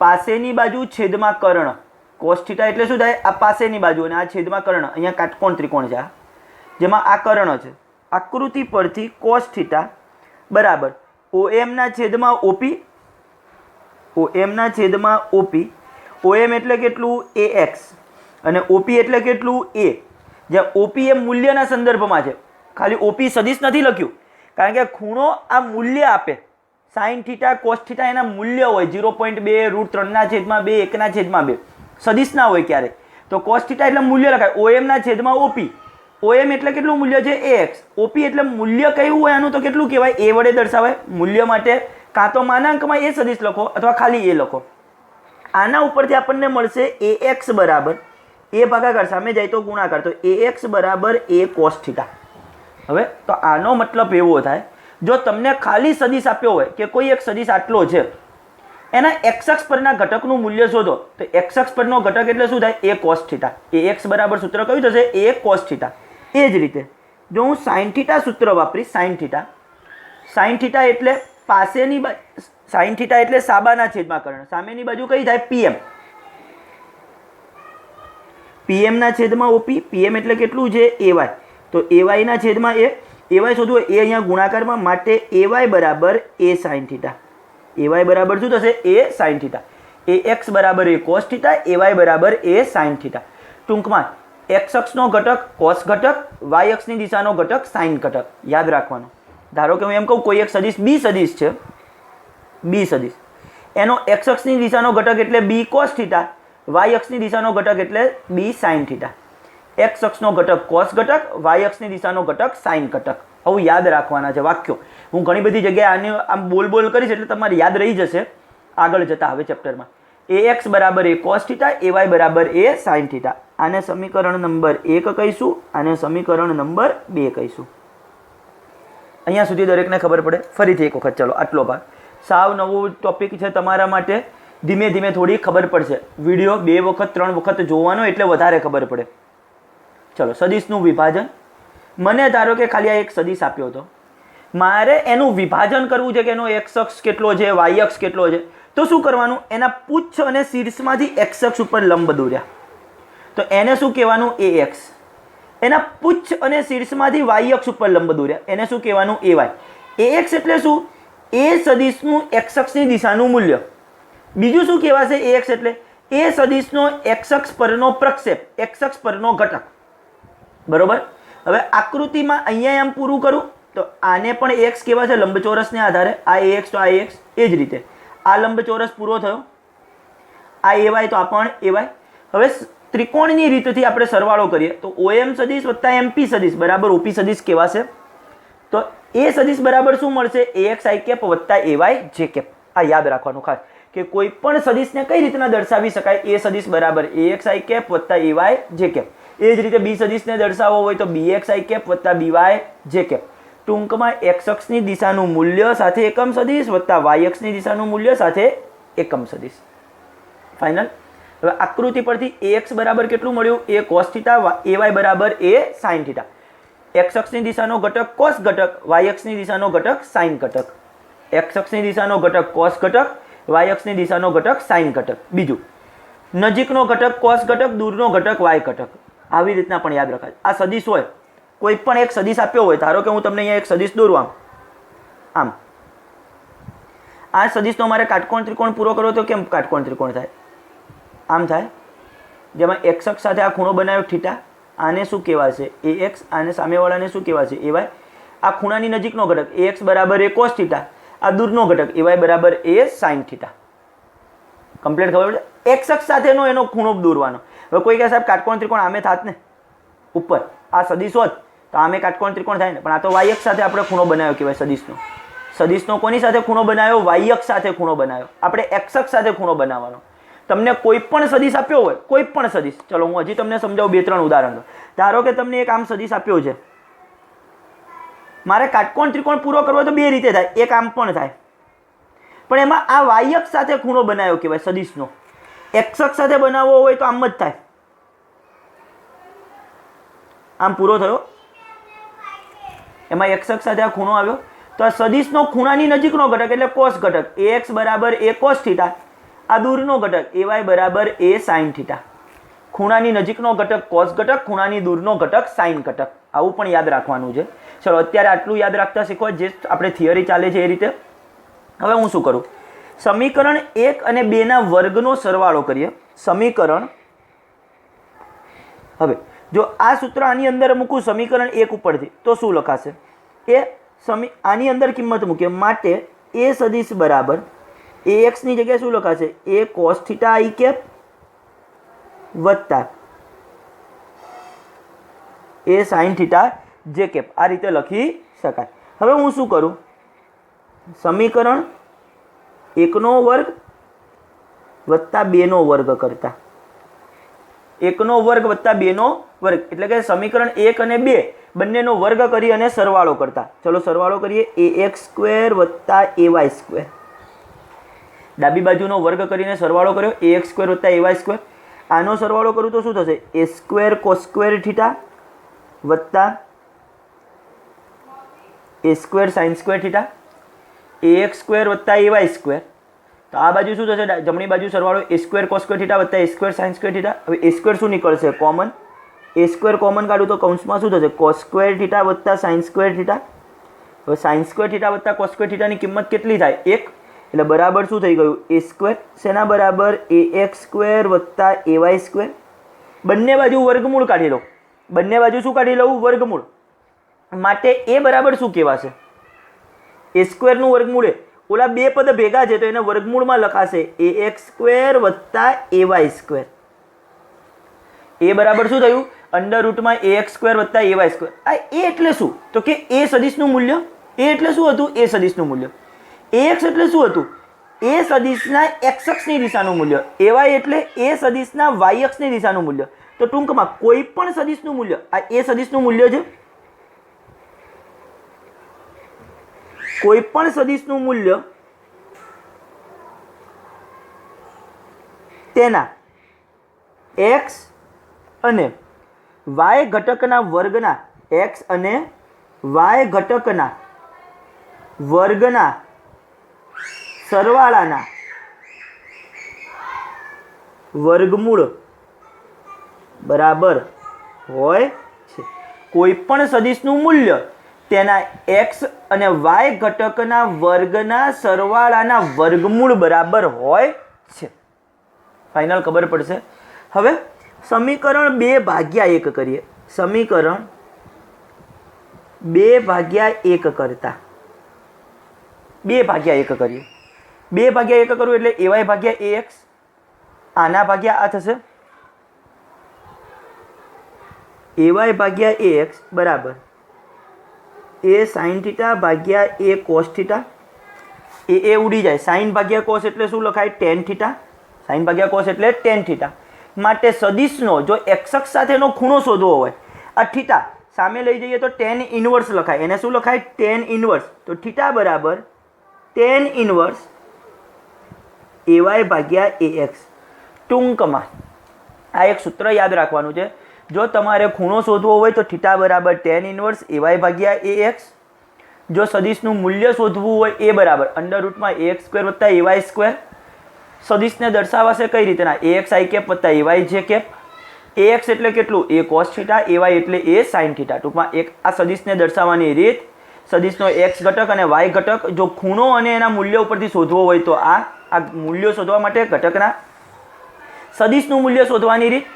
પાસેની બાજુ છેદમાં કર્ણ। cos થીટા એટલે શું થાય? આ પાસેની બાજુ અને આ છેદમાં કર્ણ। અહીંયા કાટકોણ ત્રિકોણ છે, જેમાં આ કર્ણ છે। આકૃતિ પરથી cos થીટા બરાબર OM ના છેદમાં OP, OM ના છેદમાં OP, OM એટલે કેટલું? AX, અને OP એટલે કેટલું? A। જ્યાં OP એ મૂલ્યના સંદર્ભમાં છે, ખાલી OP સદિશ નથી લખ્યું, કારણ કે ખૂણો આ મૂલ્ય આપે। sin થીટા cos થીટા એના મૂલ્ય હોય 0.2, √3/2, 1/2, સદિશ ના હોય ક્યારે। તો cos થીટા એટલે મૂલ્ય લખાય, OM ના છેદમાં OP, OM એટલે કેટલું મૂલ્ય છે? AX, OP એટલે મૂલ્ય કયું હોય આનું તો કેટલું કહેવાય? A વડે દર્શાવાય। મૂલ્ય માટે કાં તો માનાંકમાં એ સદિશ લખો અથવા ખાલી એ લખો। આના ઉપરથી આપણને મળશે AX બરાબર A ભાગાકાર, સામે જાય તો ગુણાકાર, તો AX બરાબર A cos થીટા। હવે તો આનો મતલબ એવો થાય, જો તમને ખાલી સદિશ આપ્યો હોય કે કોઈ એક સદિશ આટલો છે, એના x અક્ષ પરના ઘટકનું મૂલ્ય શોધો, તો x અક્ષ પરનો ઘટક એટલે શું થાય? A cos theta. AX બરાબર સૂત્ર કયું થશે? A cos theta. એ જ રીતે જો હું sin થીટા સૂત્ર વાપરીશ, sin થીટા એટલે પાસેની sin થીટા એટલે સાબાના છેદમાં કર્ણ, સામેની બાજુ કઈ થાય? PM, PM ના છેદમાં OP, PM એટલે કેટલું છે? AY, તો AY ના છેદમાં A, AY શોધવું હોય, એ અહીંયા ગુણાકારમાં, માટે AY બરાબર A sin થીટા। AY બરાબર શું થશે? A sin theta. AX બરાબર A cos થીટા, AY બરાબર A sin થીટા। ટૂંકમાં x અક્ષનો ઘટક cos ઘટક, y અક્ષની દિશાનો ઘટક sin ઘટક, યાદ રાખવાનું। ધારો કે હું એમ કહું કોઈ એક સદિશ B સદિશ છે, B સદિશ, એનો એક્સ અક્ષની દિશાનો ઘટક એટલે બી કોસ થીટા, વાય અક્ષની દિશાનો ઘટક એટલે બી સાઇન થીટા. એક્સ અક્ષનો ઘટક કોસ ઘટક, વાય અક્ષની દિશાનો ઘટક સાઇન ઘટક. આવું યાદ રાખવાના છે વાક્યો. હું ઘણી બધી જગ્યાએ આને આમ બોલ કરીશ એટલે તમારે યાદ રહી જશે આગળ જતા હવે ચેપ્ટરમાં. એ એક્સ બરાબર એ કોસ થીટા, એ વાય બરાબર એ સાઇન થીટા. આને સમીકરણ નંબર 1 કહીશું, આને સમીકરણ નંબર 2 કહીશું. અહીંયા સુધી દરેકને ખબર પડે. ફરીથી એક વખત ચલો આટલો ભાગ સાવ નવો ટોપિક છે તમારા માટે. ધીમે ધીમે થોડી ખબર પડશે. વિડીયો 2 વખત 3 વખત જોવાનો એટલે વધારે ખબર પડે. ચલો, સદિશનું વિભાજન. મને ધારો કે ખાલી આ એક સદિશ આપ્યો હતો, મારે એનું વિભાજન કરવું છે કે એનો એક્સ અક્ષ કેટલો છે, વાય અક્ષ કેટલો છે. તો શું કરવાનું? એના પુચ્છ અને શીર્ષમાંથી એક્સ અક્ષ ઉપર લંબ દોર્યા તો એને શું કહેવાનું? એ એક્સ. એના પુચ્છ અને શીર્ષમાંથી વાય અક્ષ ઉપર લંબ દોર્યા એને શું કહેવાનું? એ વાય. એ એક્સ એટલે શું? એ સદિશનું એક્સ અક્ષની દિશાનું મૂલ્ય. બીજું શું કહેવાશે? એ એક્સ એટલે એ સદિશનો એક્સ અક્ષ પરનો પ્રક્ષેપ, એક્સ અક્ષ પરનો ઘટક. બરોબર. હવે આકૃતિમાં અહીંયા એમ પૂરું કરું તો આને પણ એક્સ કહેવાશે લંબચોરસને આધારે. આ એ એક્સ તો આ એક્સ. એ જ રીતે આ લંબચોરસ પૂરો થયો. આ એ વાય તો આ પણ એ વાય. હવે ત્રિકોણની રીતથી આપણે સરવાળો કરીએ તો ઓએમ સદિશ વત્તા એમપી સદિશ બરાબર ઓપી સદિશ કહેવાશે. તો એ સદિશ બરાબર શું મળશે? એ એક્સ આઈ કેપ વત્તા એ વાય જે કેપ. આ યાદ રાખવાનું ખાસ કે કોઈ પણ સદિશને કઈ રીતના દર્શાવી શકાય? એ સદિશ બરાબર એ એક્સ આઈ કેપ વત્તા એ વાય જે કેપ. એ જ રીતે બી સદિશને દર્શાવવો હોય તો બી એક્સ આઈ કેપ વત્તા બી વાય જે કેપ. ટૂંકમાં એક્સ અક્ષની દિશાનું મૂલ્ય સાથે એકમ સદિશ વત્તા વાય અક્ષની દિશાનું મૂલ્ય સાથે એકમ સદિશ. ફાઇનલ. હવે આકૃતિ પરથી એ એક્સ બરાબર કેટલું મળ્યું? એ કોસ થીટા, એ વાય બરાબર એ સાઇન થીટા. એક્સ અક્ષની દિશાનો ઘટક કોસ ઘટક, વાય અક્ષની દિશાનો ઘટક સાઇન ઘટક. એક્સ અક્ષની દિશાનો ઘટક કોસ ઘટક, વાય અક્ષની દિશાનો ઘટક સાઇન ઘટક. બીજું, નજીકનો ઘટક કોસ ઘટક, દૂરનો ઘટક વાય ઘટક. આવી રીતના પણ યાદ રખાય. આ સદિશ હોય, કોઈ પણ એક સદિશ આપ્યો હોય, ધારો કે હું તમને અહીંયા એક સદિશ દોરું આમ. આ સદિશનો મારે કાટકોણ ત્રિકોણ પૂરો કરવો તો કેમ કાટકોણ ત્રિકોણ થાય? આમ થાય. જેમાં એક્સ અક્ષ સાથે આ ખૂણો બનાવ્યો થીટા, આને શું કહેવાશે? એ એક્સ. આને સામેવાળાને શું કહેવાશે? એ વાય. આ ખૂણાની નજીકનો ઘટક એ એક્સ બરાબર એ કોસ થીટા, આ દૂરનો ઘટક એ વાય બરાબર એ સાઇન થીટા. કમ્પ્લીટ ખબર પડે? એક્સ અક્ષ સાથેનો એનો ખૂણો દોરવાનો. હવે કોઈ કહે સાહેબ કાટકોણ ત્રિકોણ આમે થાત ને ઉપર, આ સદિશ હોત તો આમે કાટકોણ ત્રિકોણ થાય ને, પણ આ તો વાય અક્ષ સાથે આપણે ખૂણો બનાવ્યો કહેવાય સદિશનો. સદિશનો કોની સાથે ખૂણો બનાવ્યો? વાય અક્ષ સાથે ખૂણો બનાવ્યો. આપણે એક્સ અક્ષ સાથે ખૂણો બનાવવાનો. તમને કોઈ પણ સદિશ આપ્યો હોય, કોઈ પણ સદિશ, ચલો હું હજી તમને સમજાવું 2-3 ઉદાહરણ. ધારો કે તમને એક આમ સદિશ આપ્યો છે, મારે કાટકોણ ત્રિકોણ પૂરો કરવો તો 2 રીતે થાય. એક આમ પણ થાય, પણ એમાં આ વાય અક્ષ સાથે ખૂણો બનાવ્યો કહેવાય સદિશનો. એક્સ અક્ષ સાથે બનાવવો હોય તો આમ જ થાય. આમ પૂરો થયો, એમાં એક્સ અક્ષ સાથે આ ખૂણો આવ્યો તો આ સદિશનો ખૂણાની નજીકનો ઘટક એટલે કોસ ઘટક એ એક્સ બરાબર એ કોસ થીટા, આ દૂરનો ઘટક એ વાય બરાબર એ સાઇન થીટા. ખૂણાની નજીકનો ઘટક કોસ ઘટક, ખૂણાની દૂરનો ઘટક સાઇન ઘટક. આવું પણ યાદ રાખવાનું છે. ચલો અત્યારે આટલું યાદ રાખતા શીખો જે આપણે થિયરી ચાલે છે એ રીતે. હવે હું શું કરું? સમીકરણ 1 અને 2 ના વર્ગનો સરવાળો કરીએ. સમીકરણ, હવે જો આ સૂત્ર આની અંદર મૂકું સમીકરણ 1 ઉપરથી તો શું લખાશે? આની અંદર કિંમત મૂકીએ માટે એ સદિશ બરાબર એ એક્સ ની જગ્યાએ શું લખાશે? એ કોસ થીટા આઈ કેપ વત્તા એ સાઇન થીટા જે કેપ. આ રીતે લખી શકાય. હવે હું શું કરું? સમીકરણ 1 નો વર્ગ વત્તા 2 નો વર્ગ કરતા 1 નો વર્ગ વત્તા 2 નો વર્ગ એટલે કે સમીકરણ 1 અને 2 બંનેનો વર્ગ કરી અને સરવાળો કરતા. ચલો સરવાળો કરીએ. એ એક્સ સ્ક્વેર વત્તા એ વાય સ્ક્વેર. ડાબી બાજુનો વર્ગ કરીને સરવાળો કર્યો. એ એક્સ સ્ક્વેર વત્તા એ વાય સ્ક્વેર. આનો સરવાળો કરું તો શું થશે? એ સ્ક્વેર કોસ સ્ક્વેર થીટા વત્તા એ સ્ક્વેર સાઇન સ્ક્વેર થીટા. એ એક્સ સ્ક્વેર વત્તા એ વાય સ્ક્વેર. તો આ બાજુ શું થશે? જમણી બાજુ સરવાળો એ સ્ક્વેર કોસ સ્ક્વેર થીટા વત્તા એ સ્ક્વેર સાઇન સ્ક્વેર થીટા. હવે એ સ્ક્વેર શું નીકળશે? કોમન. એ સ્ક્વેર કોમન કાઢું તો કૌંસમાં શું થશે? કોસ સ્ક્વેર થીટા વત્તા સાઇન સ્ક્વેર થીટા. હવે સાઇન સ્ક્વેર થીટા વત્તા કોસ સ્ક્વેર થીટાની કિંમત કેટલી થાય? 1. એટલે બરાબર શું થઈ ગયું? એ સ્ક્વેર. શેના બરાબર? એ એક્સ સ્ક્વેર વત્તા એ વાય સ્ક્વેર. બંને બાજુ વર્ગમૂળ કાઢી લો. બંને બાજુ શું કાઢી લઉં? વર્ગમૂળ. માટે એ બરાબર શું કહેવાશે? એ સ્ક્વેરનું વર્ગમૂળ એ ઓલા બે પદ ભેગા છે તો એને વર્ગમૂળમાં લખાશે ax² વત્તા ay². એ બરાબર શું થયું? અંડર રૂટમાં ax² વત્તા ay². આ એ એટલે શું? તો કે એ સદિશનું મૂલ્ય. એ એટલે શું હતું? એ સદિશનું મૂલ્ય. ax એટલે શું હતું? એ સદિશના x અક્ષની દિશાનું મૂલ્ય. ay એટલે એ સદિશના y અક્ષની દિશાનું મૂલ્ય. તો ટૂંકમાં કોઈ પણ સદિશનું મૂલ્ય, આ એ સદિશનું મૂલ્ય છે, કોઈ પણ સદિશનું મૂલ્ય તેના x અને y ઘટકના વર્ગના x અને y ઘટકના વર્ગના સરવાળાના વર્ગમૂળ બરાબર હોય છે. કોઈ પણ સદિશનું મૂલ્ય તેના x અને y ઘટકના વર્ગના સરવાળાના વર્ગમૂળ બરાબર હોય છે. ફાઇનલ ખબર પડશે. હવે સમીકરણ 2/1 કરીએ. સમીકરણ 2/1 કરતા 2/1 કરીએ. 2/1 કરું એટલે ay/ax, આના ભાગ્યા આ થશે, ay/ax બરાબર a sin θ ભાગ્યા a cos θ. એ ઉડી જાય. sin ભાગ્યા cos એટલે શું લખાય? tan θ. sin ભાગ્યા cos એટલે tan θ. માટે સદિશનો જો x અક્ષ સાથેનો ખૂણો શોધવો હોય, આ θ સામે લઈ જઈએ તો tan ઇનવર્સ લખાય. એને શું લખાય? tan inverse. તો θ બરાબર tan ઇનવર્સ ay/ax. ટૂંકમાં આ એક સૂત્ર યાદ રાખવાનું છે. જો તમારે ખૂણો શોધવો હોય તો θ બરાબર tan ઇનવર્સ ay/ax. જો સદિશનું મૂલ્ય શોધવું હોય એ બરાબર અંડર રૂટમાં ax² વત્તા ay². સદિશને દર્શાવાશે કઈ રીતના? axi વત્તા ayj. ax એટલે કેટલું? a cos θ, ay એટલે a sin θ. ટૂંકમાં એક આ સદિશને દર્શાવવાની રીત, સદિશનો x ઘટક અને y ઘટક જો ખૂણો અને એના મૂલ્ય ઉપરથી શોધવો હોય તો આ મૂલ્યો શોધવા માટે ઘટકના સદિશનું મૂલ્ય શોધવાની રીત,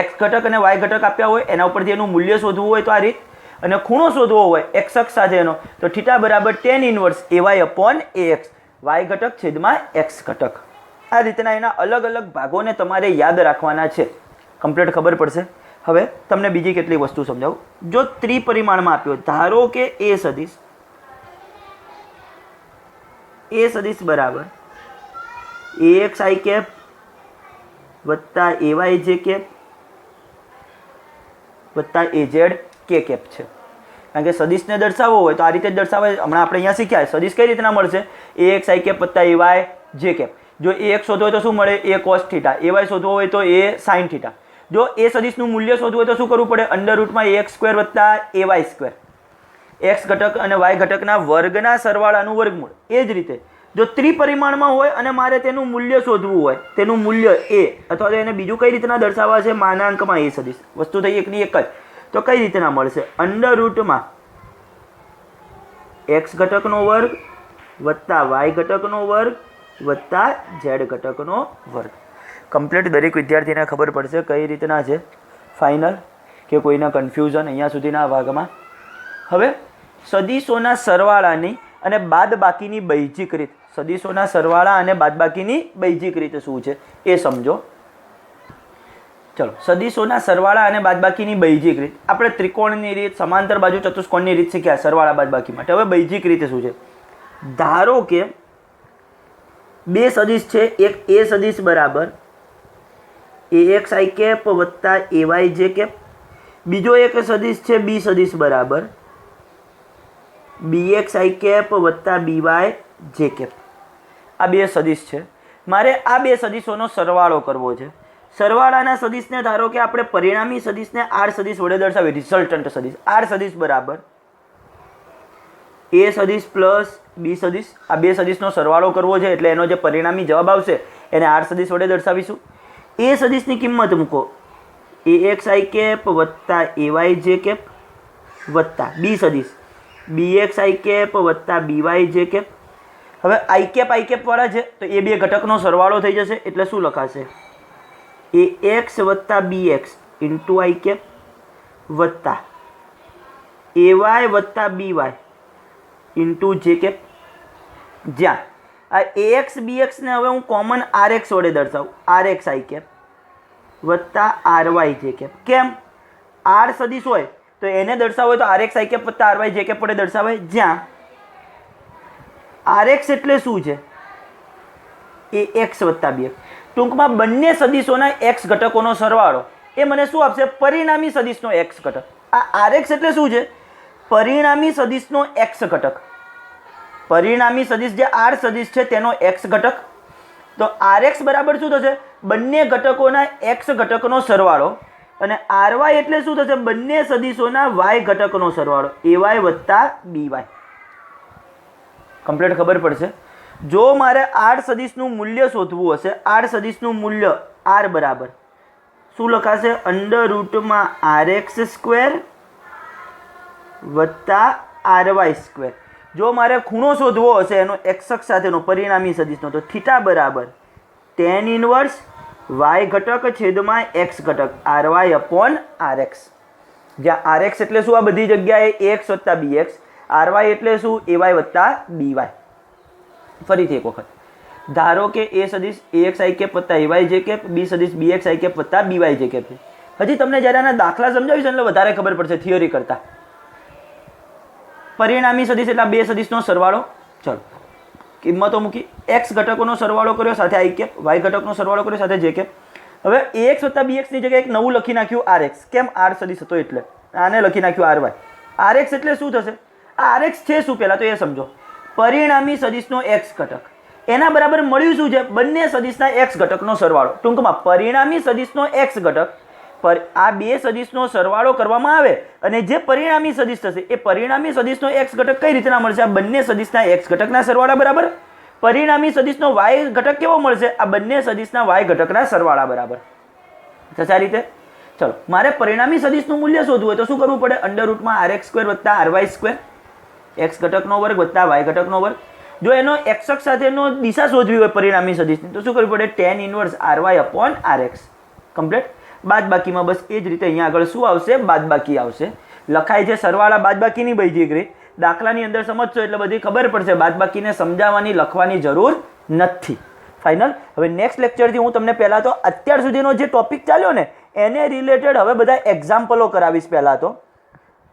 x ઘટક અને y ઘટક આપ્યા હોય એના ઉપરથી એનું મૂલ્ય શોધવું હોય તો આ રીત, અને ખૂણો શોધવો હોય x અક્ષ સાથેનો તો θ બરાબર tan ઇનવર્સ ay/ax, y ઘટક છેદમાં x ઘટક. આ રીતના એના અલગ અલગ ભાગોને તમારે યાદ રાખવાના છે. કમ્પ્લીટ ખબર પડશે. હવે તમને બીજી કેટલી વસ્તુ સમજાવું. જો ત્રિપરિમાણમાં આપ્યો, ધારો કે એ સદિશ બરાબર axi વત્તા ayj વત્તા azk છે. કારણ કે સદિશને દર્શાવવો હોય તો આ રીતે જ દર્શાવે. હમણાં આપણે અહીંયા શીખ્યા સદિશ કઈ રીતના મળશે? axi વત્તા ayj. જો ax શોધવો હોય તો શું મળે? a cos θ. ay શોધવો હોય તો a sin θ. જો એ સદિશનું મૂલ્ય શોધવું હોય તો શું કરવું પડે? અંડર રૂટમાં ax² વત્તા ay². x ઘટક અને y ઘટકના વર્ગના સરવાળાનું વર્ગમૂળ. એ જ રીતે જો ત્રિપરિમાણમાં હોય અને મારે તેનું મૂલ્ય શોધવું હોય, તેનું મૂલ્ય a અથવા તો એને બીજું કઈ રીતના દર્શાવવા છે? માનાંકમાં એ સદિશ. વસ્તુ થઈ એકની એક જ. તો કઈ રીતના મળશે? અંડર રૂટમાં x ઘટકનો વર્ગ વત્તા y ઘટકનો વર્ગ વત્તા z ઘટકનો વર્ગ. કમ્પ્લીટ દરેક વિદ્યાર્થીને ખબર પડશે કઈ રીતના છે. ફાઇનલ કે કોઈના કન્ફ્યુઝન અહીંયા સુધીના ભાગમાં. હવે સદિશોના સરવાળાની અને બાદબાકીની બૈજિક રીત. સદિશોના સરવાળા અને બાદબાકીની બૈજિક રીત શું છે એ સમજો. ચલો, સદિશોના સરવાળા અને બાદબાકીની બૈજિક રીત. આપણે ત્રિકોણની રીત, સમાંતર બાજુ ચતુષ્કોણની રીત શીખ્યા સરવાળા બાદબાકી માટે. હવે બૈજિક રીતે શું છે? ધારો કે બે સદિશ છે. એક એ સદિશ બરાબર axi વત્તા ayj. બીજો એક સદિશ છે બી સદિશ બરાબર bxi વત્તા byj. આ બે સદિશ છે. મારે આ બે સદિશોનો સરવાળો કરવો છે. સરવાળાના સદિશને ધારો કે આપણે પરિણામી સદિશને આર સદિશ વડે દર્શાવીએ. રિઝલ્ટન્ટ સદિશ આર સદિશ બરાબર એ સદિશ પ્લસ બી સદિશ. આ બે સદિશનો સરવાળો કરવો છે એટલે એનો જે પરિણામી જવાબ આવશે એને આર સદિશ વડે દર્શાવીશું. એ સદિશની કિંમત મૂકો axi વત્તા ayj વત્તા બી સદિશ bxi વત્તા byj. હવે i વાળા છે તો એ બે ઘટકનો સરવાળો થઈ જશે એટલે શું લખાશે? ax વત્તા bx ઇન્ટુ i વત્તા ay વત્તા by ઇન્ટુ j. જ્યાં આ ax bx ને હવે હું કોમન rx વડે દર્શાવું, rx i કેપ વત્તા ry j કેપ. કેમ? r સદિશ હોય તો એને દર્શાવો હોય તો rx i કેપ વત્તા ry j કેપ વડે દર્શાવાય, જ્યાં rx એટલે શું છે? એ x વત્તા bx. ટૂંકમાં બંને સદિશોના x ઘટકોનો સરવાળો એ મને શું આપશે? પરિણામી સદિશનો x ઘટક. આ rx એટલે શું છે? પરિણામી સદિશનો x ઘટક. પરિણામી સદિશ જે r સદિશ છે તેનો x ઘટક. તો rx બરાબર શું થશે? બંને ઘટકોના x ઘટકનો સરવાળો. અને ry એટલે શું થશે? બંને સદિશોના y ઘટકનો સરવાળો, ay વત્તા by. કમ્પ્લીટ ખબર પડશે. જો મારે r સદિશનું મૂલ્ય શોધવું હશે, r સદિશનું મૂલ્ય r બરાબર શું લખાશે? √માં rx સ્ક્વેર વત્તા ry સ્ક્વેર. જો મારે ખૂણો શોધવો હશે એનો x અક્ષ સાથેનો પરિણામી સદિશનો, તો થીટા બરાબર tan ઇન્વર્સ y ઘટક છેદમાં x ઘટક ry અપોન rx. જ્યાં rx એટલે શું? આ બધી જગ્યાએ ax વત્તા bx, ry એટલે શું? ay વત્તા by. ફરીથી એક વખત ધારો કે a સદિશ ax i કેપ વત્તા ay j કેપ, b સદિશ bx i કેપ વત્તા by j કેપ છે. હજી તમને જ્યારે આના દાખલા સમજાવીશ એટલે વધારે ખબર પડશે થિયરી કરતા. પરિણામી સદિશ એટલે બે સદિશનો સરવાળો. ચલો કિંમતો મૂકી, x ઘટકોનો સરવાળો કર્યો સાથે i કેપ, y ઘટકનો સરવાળો કર્યો સાથે j કેપ. હવે ax વત્તા bx ની જગ્યાએ એક નવું લખી નાખ્યું rx. કેમ? r સદિશ હતો એટલે આને લખી નાખ્યું ry. rx એટલે શું થશે? આ rx છે શું પહેલા તો એ સમજો. પરિણામી સદિશનો x ઘટક. એના બરાબર મળ્યું શું છે? બંને સદિશના x ઘટકનો સરવાળો. ટૂંકમાં પરિણામી સદિશનો x ઘટક પર આ બે સદિશનો સરવાળો કરવામાં આવે અને જે પરિણામી સદિશ થશે એ પરિણામી સદિશનો x ઘટક કઈ રીતના મળશે? આ બંને સદિશના x ઘટકના સરવાળા બરાબર. પરિણામી સદિશનો y ઘટક કેવો મળશે? આ બંને સદિશના y ઘટકના સરવાળા બરાબર થશે. આ રીતે ચલો મારે પરિણામી સદિશનું મૂલ્ય શોધવું હોય તો શું કરવું પડે? √માં rx સ્ક્વેર વત્તા ry સ્ક્વેર, x ઘટકનો વર્ગ વત્તા y ઘટકનો વર્ગ. જો એનો x અક્ષ સાથેનો દિશા શોધવી હોય પરિણામી સદિશની તો શું કરવું પડે? tan inverse ry upon rx. Complete. બાદબાકીમાં બસ એ જ રીતે અહીંયા આગળ શું આવશે? બાદબાકી આવશે. લખાય છે સરવાળા બાદબાકીની બીજી રીત. દાખલાની અંદર સમજશો એટલે બધી ખબર પડશે. બાદબાકીને સમજાવવાની લખવાની જરૂર નથી. ફાઇનલ. હવે નેક્સ્ટ લેક્ચરથી હું તમને પહેલાં તો અત્યાર સુધીનો જે ટોપિક ચાલ્યો ને એને રિલેટેડ હવે બધા એક્ઝામ્પલો કરાવીશ. પહેલાં તો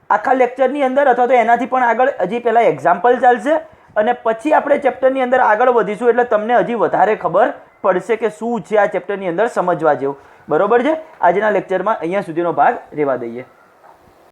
આખા લેક્ચરની અંદર અથવા તો એનાથી પણ આગળ હજી પહેલાં એક્ઝામ્પલ ચાલશે અને પછી આપણે ચેપ્ટરની અંદર આગળ વધીશું એટલે તમને હજી વધારે ખબર પડશે કે શું છે આ ચેપ્ટરની અંદર સમજવા જેવું. બરોબર છે? આજના લેક્ચરમાં અહીંયા સુધીનો ભાગ રહેવા દઈએ.